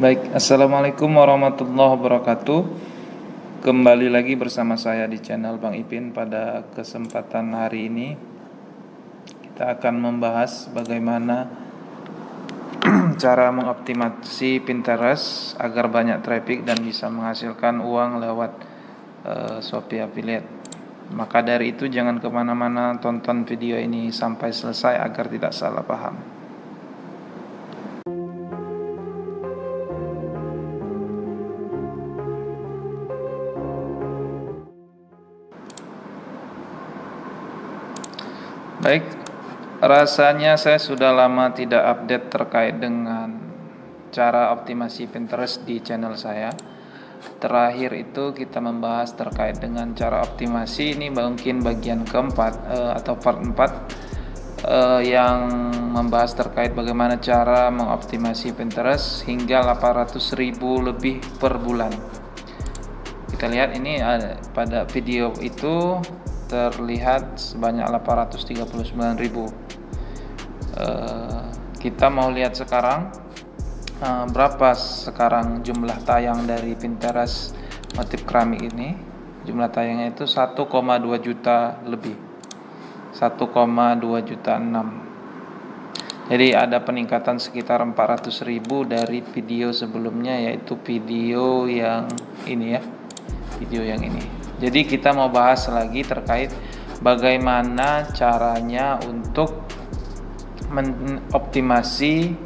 Baik, Assalamualaikum warahmatullahi wabarakatuh. Kembali lagi bersama saya di channel Bang Ipin. Pada kesempatan hari ini kita akan membahas bagaimana cara mengoptimasi Pinterest agar banyak traffic dan bisa menghasilkan uang lewat Shopee Affiliate. Maka dari itu jangan kemana-mana, tonton video ini sampai selesai agar tidak salah paham. Baik, rasanya saya sudah lama tidak update terkait dengan cara optimasi Pinterest di channel saya. Terakhir itu kita membahas terkait dengan cara optimasi, ini mungkin bagian keempat atau part 4 yang membahas terkait bagaimana cara mengoptimasi Pinterest hingga 800.000 lebih per bulan. Kita lihat ini pada video itu terlihat sebanyak 839.000. Kita mau lihat sekarang berapa sekarang jumlah tayang dari Pinterest motif keramik ini. Jumlah tayangnya itu 1,2 juta lebih, 1,2 juta 6. Jadi ada peningkatan sekitar 400.000 dari video sebelumnya, yaitu video yang ini ya, video yang ini. Jadi kita mau bahas lagi terkait bagaimana caranya untuk mengoptimasi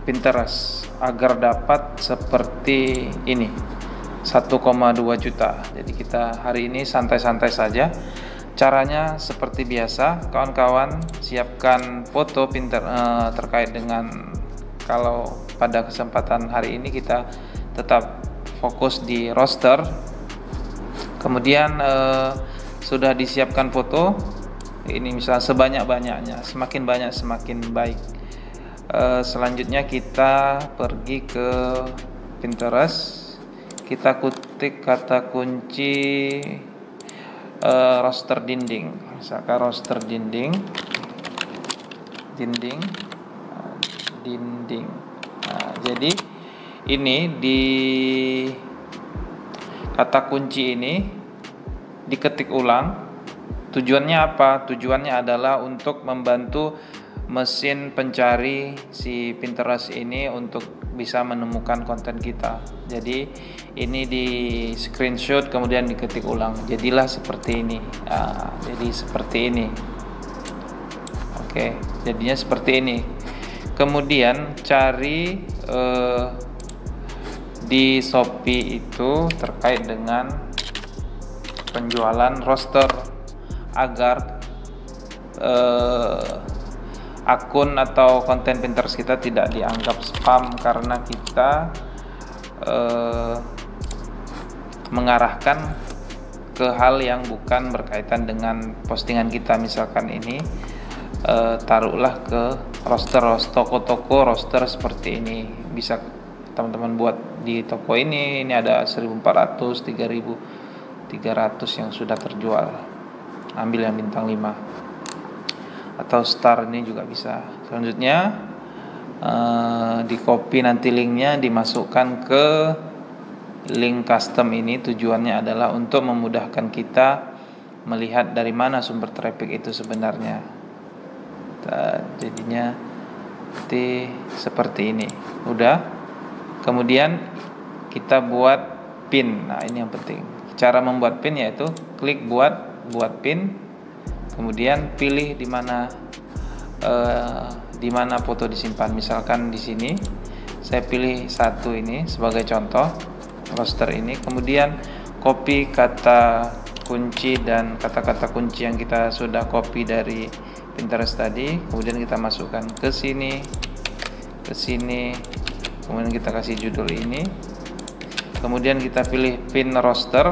Pinterest agar dapat seperti ini, 1,2 juta. Jadi kita hari ini santai-santai saja. Caranya seperti biasa, kawan-kawan siapkan foto terkait dengan, kalau pada kesempatan hari ini kita tetap fokus di roster. Kemudian sudah disiapkan foto ini, misalnya sebanyak-banyaknya, semakin banyak semakin baik. Selanjutnya kita pergi ke Pinterest, kita ketik kata kunci roster dinding, misalkan roster dinding. Nah, jadi ini di kata kunci ini diketik ulang. Tujuannya apa? Tujuannya adalah untuk membantu mesin pencari si Pinterest ini untuk bisa menemukan konten kita. Jadi ini di screenshot kemudian diketik ulang, jadilah seperti ini. Jadi seperti ini. Oke, jadinya seperti ini. Kemudian cari di Shopee itu terkait dengan penjualan roster agar akun atau konten Pinterest kita tidak dianggap spam karena kita mengarahkan ke hal yang bukan berkaitan dengan postingan kita. Misalkan ini taruhlah ke roster toko-toko roster seperti ini, bisa teman-teman buat di toko ini ada 1.400, 3.300 yang sudah terjual. Ambil yang bintang 5 atau star, ini juga bisa. Selanjutnya di copy nanti linknya, dimasukkan ke link custom ini. Tujuannya adalah untuk memudahkan kita melihat dari mana sumber traffic itu sebenarnya. Jadinya seperti ini. Udah. Kemudian kita buat pin. Nah, ini yang penting. Cara membuat pin yaitu klik buat pin, kemudian pilih di mana foto disimpan. Misalkan di sini saya pilih satu ini sebagai contoh, roster ini. Kemudian copy kata kunci dan kata-kata kunci yang kita sudah copy dari Pinterest tadi. Kemudian kita masukkan ke sini, kemudian kita kasih judul ini. Kemudian kita pilih pin roster.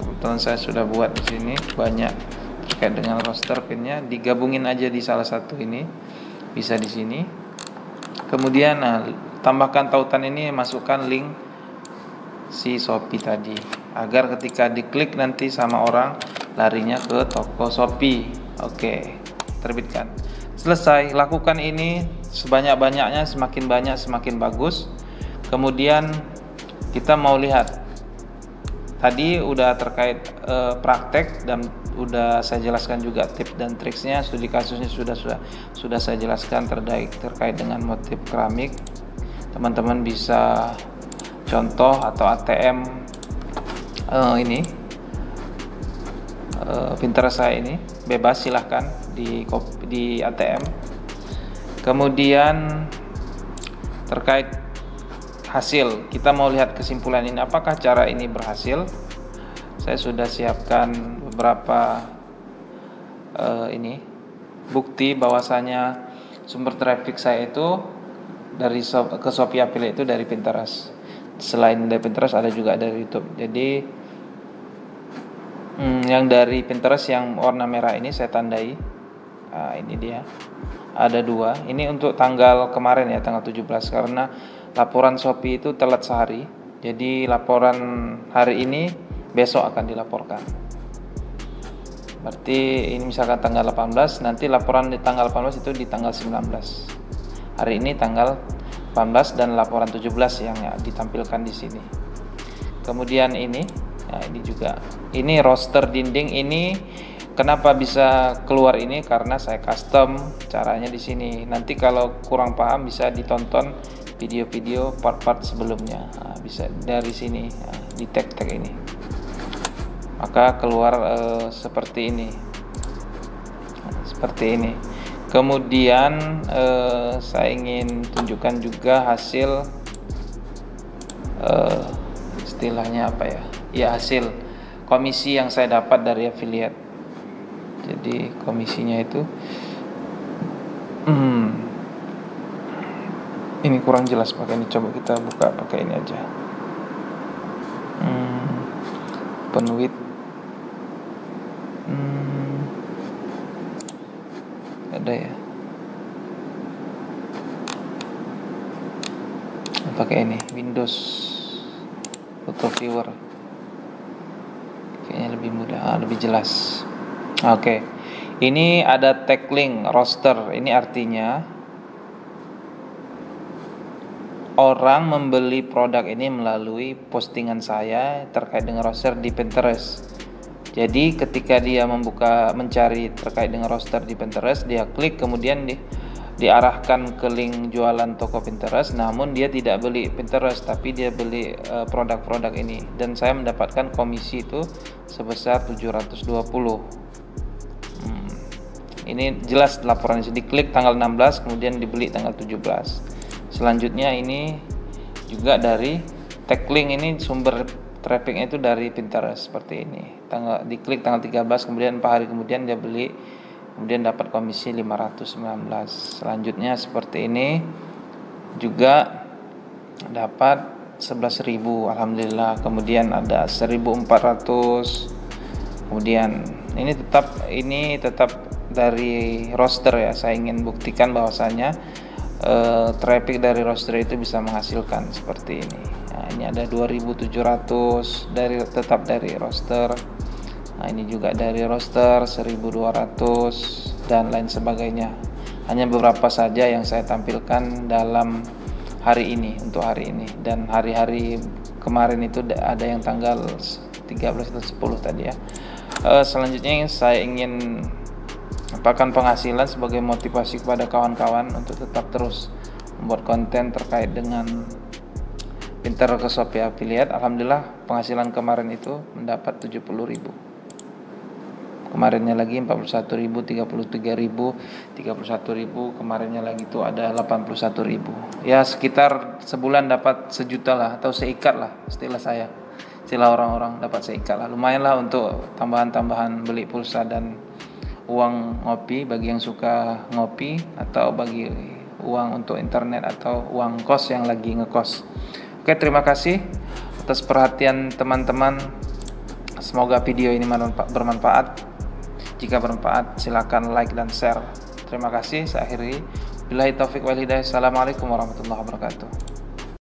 Kebetulan saya sudah buat di sini banyak terkait dengan roster pinnya. Digabungin aja di salah satu ini, bisa di sini. Kemudian tambahkan tautan ini, masukkan link si Shopee tadi agar ketika diklik nanti sama orang larinya ke toko Shopee. Oke, terbitkan. Selesai, lakukan ini sebanyak-banyaknya, semakin banyak semakin bagus. Kemudian kita mau lihat, tadi udah terkait praktek dan udah saya jelaskan juga tips dan triksnya. Studi kasusnya sudah saya jelaskan terkait dengan motif keramik. Teman-teman bisa contoh atau ATM Pinterest saya ini bebas, silahkan di ATM. Kemudian terkait hasil, kita mau lihat kesimpulan ini, apakah cara ini berhasil. Saya sudah siapkan beberapa bukti bahwasanya sumber traffic saya itu dari ke Shopee Affiliate itu dari Pinterest. Selain dari Pinterest ada juga dari YouTube. Jadi yang dari Pinterest yang warna merah ini saya tandai. Nah, ini dia. Ada 2. Ini untuk tanggal kemarin ya, tanggal 17, karena laporan Shopee itu telat sehari. Jadi laporan hari ini besok akan dilaporkan. Berarti ini misalkan tanggal 18, nanti laporan di tanggal 18 itu di tanggal 19. Hari ini tanggal 18 dan laporan 17 yang ditampilkan di sini. Kemudian ini juga. Ini roster dinding ini kenapa bisa keluar ini, karena saya custom caranya di sini. Nanti kalau kurang paham bisa ditonton video-video part-part sebelumnya. Bisa dari sini di tag-tag ini. Maka keluar seperti ini. Seperti ini. Kemudian saya ingin tunjukkan juga hasil istilahnya apa ya? Ya, hasil komisi yang saya dapat dari affiliate. Jadi komisinya itu ini kurang jelas pakai ini, coba kita buka pakai ini aja. Penuit ada ya, pakai ini Windows Photo Viewer, kayaknya lebih mudah, lebih jelas. Oke. Ini ada tag link roster. Ini artinya orang membeli produk ini melalui postingan saya terkait dengan roster di Pinterest. Jadi ketika dia mencari terkait dengan roster di Pinterest, dia klik kemudian diarahkan ke link jualan toko Pinterest, namun dia tidak beli Pinterest tapi dia beli produk-produk ini, dan saya mendapatkan komisi itu sebesar 720. Ini jelas laporan ini, diklik tanggal 16 kemudian dibeli tanggal 17. Selanjutnya ini juga dari tag link, ini sumber trafficnya itu dari Pinterest seperti ini. Diklik tanggal 13 kemudian 4 hari kemudian dia beli, kemudian dapat komisi 519. Selanjutnya seperti ini juga dapat 11.000, alhamdulillah. Kemudian ada 1.400. Kemudian ini tetap dari roster ya. Saya ingin buktikan bahwasanya traffic dari roster itu bisa menghasilkan seperti ini. Nah, ini ada 2.700 tetap dari roster. Nah, ini juga dari roster 1.200 dan lain sebagainya. Hanya beberapa saja yang saya tampilkan dalam hari ini, untuk hari ini, dan hari-hari kemarin itu ada yang tanggal 13 atau 10 tadi ya. Selanjutnya saya ingin merupakan penghasilan sebagai motivasi kepada kawan-kawan untuk tetap terus membuat konten terkait dengan Pinterest ke Shopee Affiliate. Alhamdulillah penghasilan kemarin itu mendapat 70.000. Kemarinnya lagi 41.000, 33.000, 31.000, kemarinnya lagi itu ada 81.000. Ya sekitar sebulan dapat sejuta lah, atau seikat lah istilah saya. Istilah orang-orang dapat seikat lah. Lumayan lah untuk tambahan-tambahan beli pulsa dan uang ngopi bagi yang suka ngopi, atau bagi uang untuk internet atau uang kos yang lagi ngekos. Oke, terima kasih atas perhatian teman-teman. Semoga video ini bermanfaat. Jika bermanfaat silakan like dan share. Terima kasih. Saya akhiri. Billahi taufik wal hidayah. Assalamualaikum warahmatullahi wabarakatuh.